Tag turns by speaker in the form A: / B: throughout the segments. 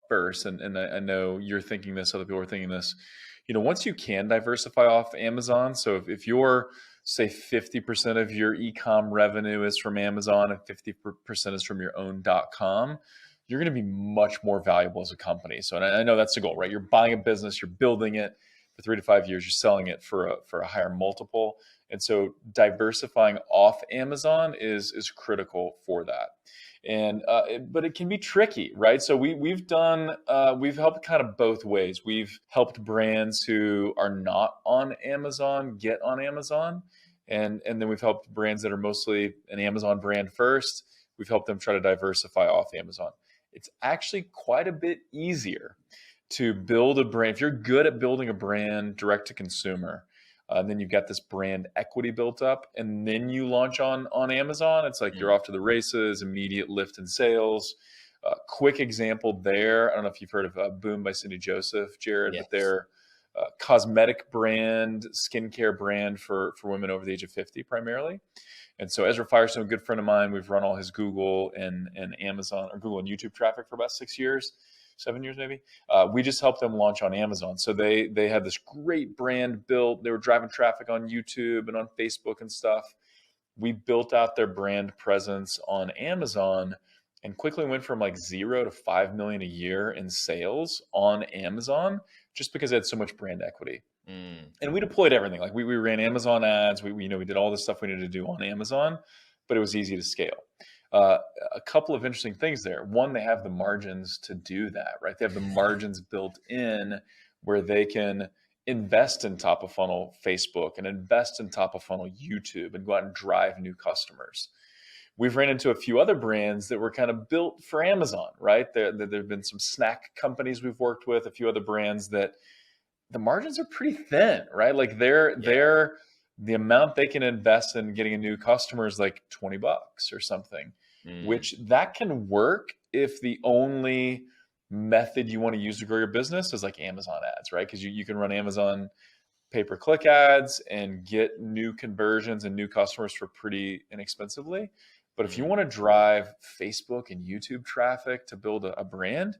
A: first, and I know you're thinking this, other people are thinking this, once you can diversify off Amazon, so if you're, say 50% of your e-com revenue is from Amazon and 50% is from your own .com, you're going to be much more valuable as a company. So, and I know that's the goal, right? You're buying a business, you're building it for 3 to 5 years, you're selling it for a higher multiple. And so diversifying off Amazon is critical for that. And but it can be tricky, right? So we've helped kind of both ways. We've helped brands who are not on Amazon get on Amazon, and then we've helped brands that are mostly an Amazon brand first. We've helped them try to diversify off Amazon. It's actually quite a bit easier to build a brand if you're good at building a brand direct to consumer. And then you've got this brand equity built up, and then you launch on Amazon. It's like you're off to the races, immediate lift in sales. Quick example there. I don't know if you've heard of Boom by Cindy Joseph, Jared,
B: Yes.
A: but they're a cosmetic brand, skincare brand for women over the age of 50 primarily. And so Ezra Firestone, a good friend of mine, we've run all his Google and Amazon or Google and YouTube traffic for about 6 years. 7 years maybe. We just helped them launch on Amazon. So they had this great brand built. They were driving traffic on YouTube and on Facebook and stuff. We built out their brand presence on Amazon and quickly went from like 0 to 5 million a year in sales on Amazon just because they had so much brand equity. And we deployed everything. Like we ran Amazon ads. We did all the stuff we needed to do on Amazon, but it was easy to scale. A couple of interesting things there. One, they have the margins to do that, right? They have the margins built in where they can invest in top of funnel Facebook and invest in top of funnel YouTube and go out and drive new customers. We've ran into a few other brands that were kind of built for Amazon, right? There have been some snack companies we've worked with, a few other brands that the margins are pretty thin, right? Like the amount they can invest in getting a new customer is like $20 or something, which that can work if the only method you want to use to grow your business is like Amazon ads, right? Because you can run Amazon pay-per-click ads and get new conversions and new customers for pretty inexpensively. But if you want to drive Facebook and YouTube traffic to build a brand,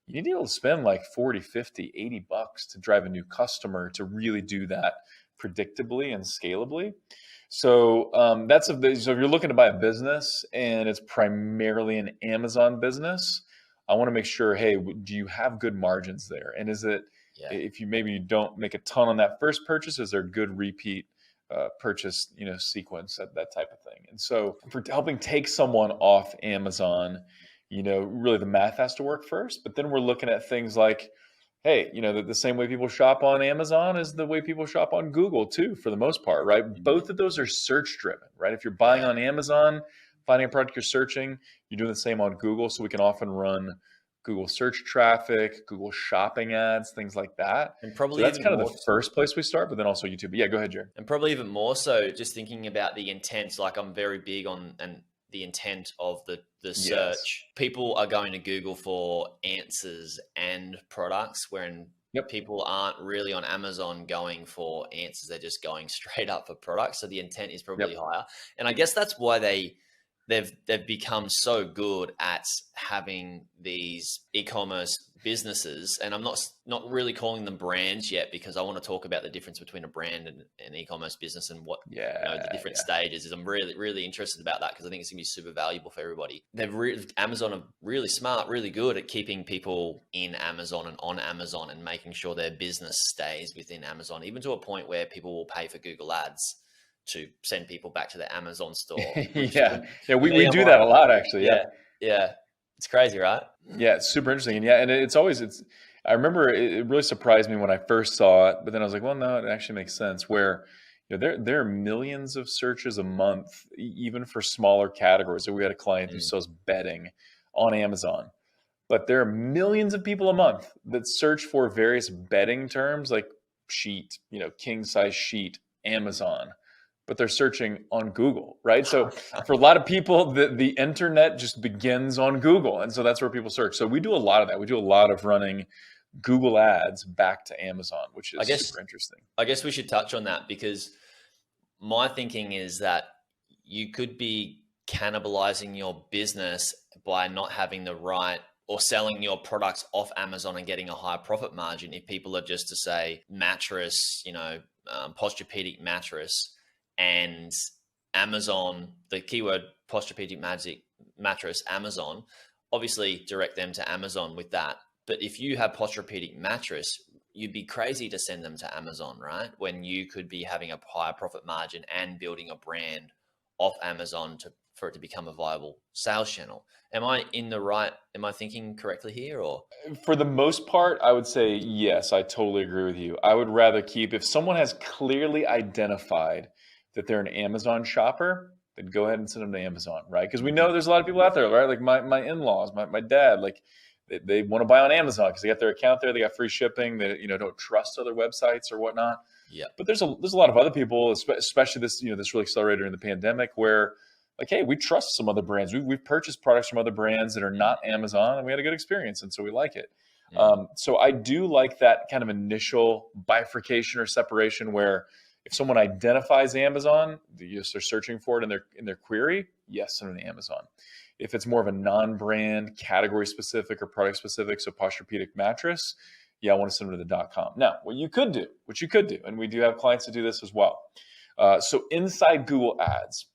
A: you need to be able to spend like 40, 50, $80 to drive a new customer to really do that predictably and scalably. So so if you're looking to buy a business and it's primarily an Amazon business, I want to make sure, hey, do you have good margins there? And is it, if you don't make a ton on that first purchase, is there a good repeat purchase, sequence, that type of thing? And so for helping take someone off Amazon, really the math has to work first, but then we're looking at things like, hey, the same way people shop on Amazon is the way people shop on Google too, for the most part, right? Both of those are search driven, right? If you're buying on Amazon, finding a product you're searching, you're doing the same on Google. So we can often run Google search traffic, Google shopping ads, things like that.
B: And probably
A: so that's kind of the first place we start, but then also YouTube. But yeah, go ahead, Jared.
B: And probably even more so just thinking about the intent. Like I'm very big on the intent of the search. Yes. People are going to Google for answers and products, wherein people aren't really on Amazon going for answers. They're just going straight up for products. So the intent is probably higher. And I guess that's why they've become so good at having these e-commerce businesses. And I'm not really calling them brands yet, because I want to talk about the difference between a brand and an e-commerce business and what the different stages is. I'm really, really interested about that, because I think it's gonna be super valuable for everybody. Amazon are really smart, really good at keeping people in Amazon and on Amazon and making sure their business stays within Amazon, even to a point where people will pay for Google ads to send people back to the Amazon store.
A: We do that a lot, actually.
B: Yeah. It's crazy, right?
A: Yeah, it's super interesting. And I remember it really surprised me when I first saw it, but then I was like, well, no, it actually makes sense, where there are millions of searches a month, even for smaller categories. So we had a client who sells bedding on Amazon, but there are millions of people a month that search for various bedding terms like sheet, king size sheet, Amazon, but they're searching on Google, right? So for a lot of people, the internet just begins on Google. And so that's where people search. So we do a lot of that. We do a lot of running Google ads back to Amazon, which is super interesting.
B: I guess we should touch on that, because my thinking is that you could be cannibalizing your business by not having the right or selling your products off Amazon and getting a higher profit margin if people are just to say mattress, Posturepedic mattress, and Amazon, the keyword Posturepedic mattress, Amazon, obviously direct them to Amazon with that. But if you have Posturepedic mattress, you'd be crazy to send them to Amazon, right? When you could be having a higher profit margin and building a brand off Amazon for it to become a viable sales channel. Am I thinking correctly here, or?
A: For the most part, I would say yes, I totally agree with you. I would rather keep, if someone has clearly identified that they're an Amazon shopper, then go ahead and send them to Amazon, right? Because we know there's a lot of people out there, right? Like my in-laws, my dad, like they want to buy on Amazon because they got their account there, they got free shipping, they don't trust other websites or whatnot.
B: Yeah.
A: But there's a lot of other people, especially this really accelerated during the pandemic, where like, hey, we trust some other brands. We've purchased products from other brands that are not Amazon, and we had a good experience, and so we like it. So I do like that kind of initial bifurcation or separation where if someone identifies Amazon, they're searching for it in their query, yes, send them to Amazon. If it's more of a non-brand, category specific or product specific, so Posturepedic mattress, yeah, I want to send them to the .com. Now, what you could do, and we do have clients that do this as well. So inside Google Ads,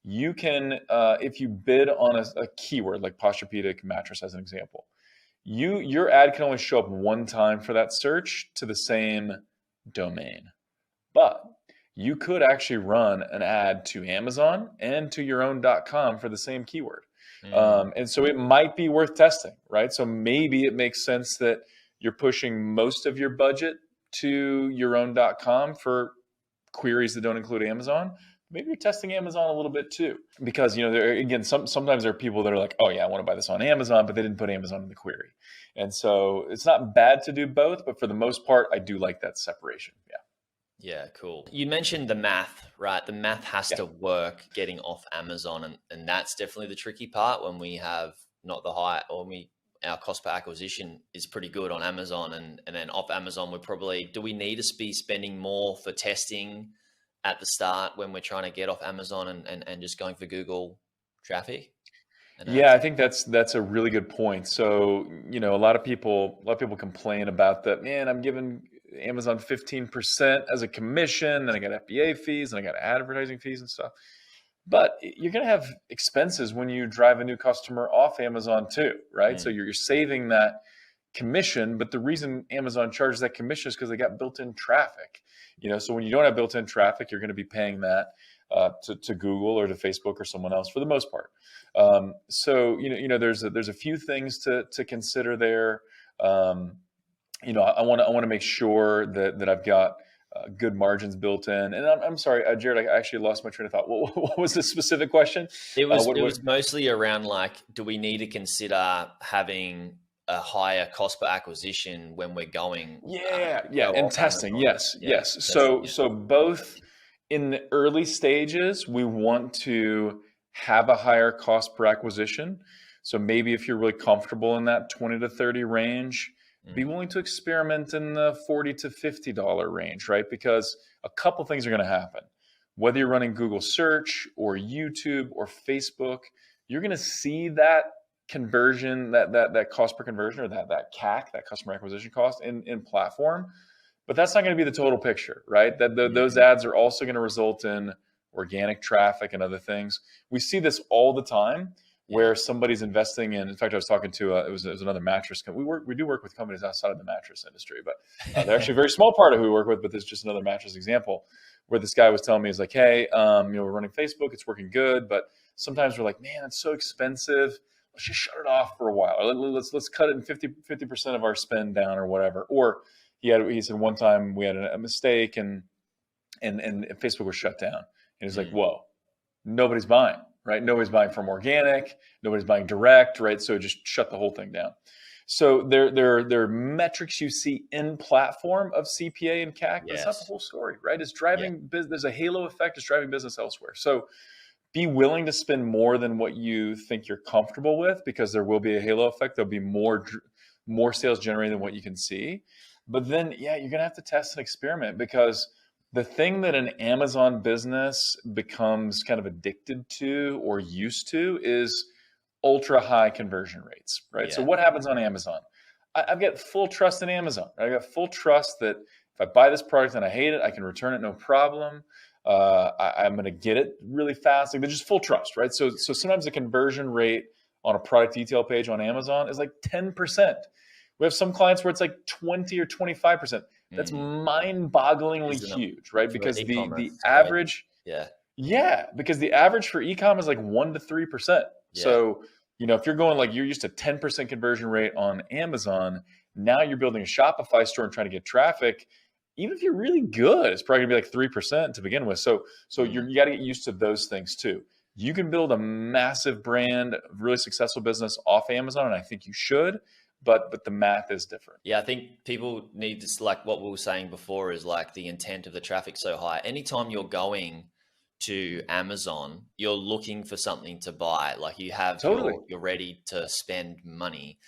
A: you can, if you bid on a keyword like Posturepedic mattress as an example, your ad can only show up one time for that search to the same domain. But you could actually run an ad to Amazon and to your own .com for the same keyword. And so it might be worth testing, right? So maybe it makes sense that you're pushing most of your budget to your own .com for queries that don't include Amazon. Maybe you're testing Amazon a little bit too, because sometimes there are people that are like, oh yeah, I want to buy this on Amazon, but they didn't put Amazon in the query, and so it's not bad to do both, but for the most part, I do like that separation.
B: Yeah, cool. You mentioned the math, right? The math has to work getting off Amazon, and that's definitely the tricky part when we have not the high, or our cost per acquisition is pretty good on Amazon, and then off Amazon, do we need to be spending more for testing at the start when we're trying to get off Amazon and just going for Google traffic?
A: Yeah, I think that's a really good point. So, a lot of people complain about that. Man, I'm giving Amazon 15% as a commission, and I got FBA fees, and I got advertising fees and stuff. But you're going to have expenses when you drive a new customer off Amazon too, right? So you're saving that commission, but the reason Amazon charges that commission is because they got built-in traffic. So when you don't have built-in traffic, you're going to be paying that to Google or to Facebook or someone else for the most part. So there's a few things to consider there. I want to make sure that I've got good margins built in. And I'm sorry, Jared, I actually lost my train of thought. What was the specific question?
B: It was mostly around like, do we need to consider having a higher cost per acquisition when we're going?
A: And testing. Yes. So both in the early stages, we want to have a higher cost per acquisition. So maybe if you're really comfortable in that 20 to 30 range, be willing to experiment in the $40 to $50 range, right? Because a couple things are going to happen. Whether you're running Google search or YouTube or Facebook, you're going to see that conversion, that cost per conversion, or that CAC, that customer acquisition cost in platform. But that's not going to be the total picture, right? Those ads are also going to result in organic traffic and other things. We see this all the time, where somebody's investing in fact, I was talking to it was another mattress company. We do work with companies outside of the mattress industry, but they're actually a very small part of who we work with. But there's just another mattress example where this guy was telling me, he's like, hey, we're running Facebook, it's working good, but sometimes we're like, man, it's so expensive. Let's just shut it off for a while. Or let's cut it in 50% of our spend down or whatever. Or he said one time we had a mistake and Facebook was shut down. And he's like, whoa, nobody's buying. Right? Nobody's buying from organic, nobody's buying direct, right? So just shut the whole thing down. So there are metrics you see in platform of CPA and CAC, but it's not the whole story, right? It's driving business. There's a halo effect. It's driving business elsewhere. So be willing to spend more than what you think you're comfortable with, because there will be a halo effect. There'll be more sales generated than what you can see. But then, you're going to have to test and experiment, because the thing that an Amazon business becomes kind of addicted to or used to is ultra high conversion rates, right? So
B: Yeah.
A: what happens on Amazon? I've got full trust in Amazon. Right? I've got full trust that if I buy this product and I hate it, I can return it no problem. I'm going to get it really fast. Like, there's just full trust, right? So sometimes the conversion rate on a product detail page on Amazon is like 10%. We have some clients where it's like 20 or 25%. That's
B: Mm.
A: mind-bogglingly
B: Isn't it?
A: huge, right?
B: For
A: Because
B: e-commerce,
A: the
B: it's crazy.
A: average,
B: Yeah.
A: yeah, because the average for e-com is like 1 to 3%.
B: Yeah.
A: So, if you're going like you're used to 10% conversion rate on Amazon, now you're building a Shopify store and trying to get traffic. Even if you're really good, it's probably gonna be like 3% to begin with. So
B: Mm.
A: you got to get used to those things too. You can build a massive brand, really successful business off Amazon, and I think you should, but the math is different.
B: Yeah, I think people need to, like what we were saying before, is like the intent of the traffic so high. Anytime you're going to Amazon, you're looking for something to buy. Like you have
A: Totally.
B: you're ready to spend money.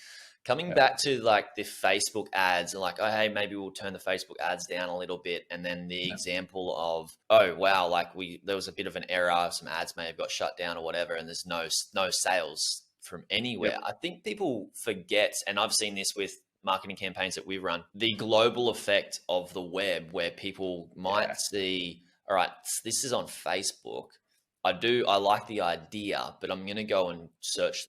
B: Coming
A: Yeah.
B: back to like the Facebook ads and like, oh hey, maybe we'll turn the Facebook ads down a little bit. And then the example of, oh wow, like there was a bit of an error, some ads may have got shut down or whatever, and there's no sales from anywhere.
A: Yep.
B: I think people forget, and I've seen this with marketing campaigns that we run, the global effect of the web, where people might see, all right, this is on Facebook. I like the idea, but I'm going to go and search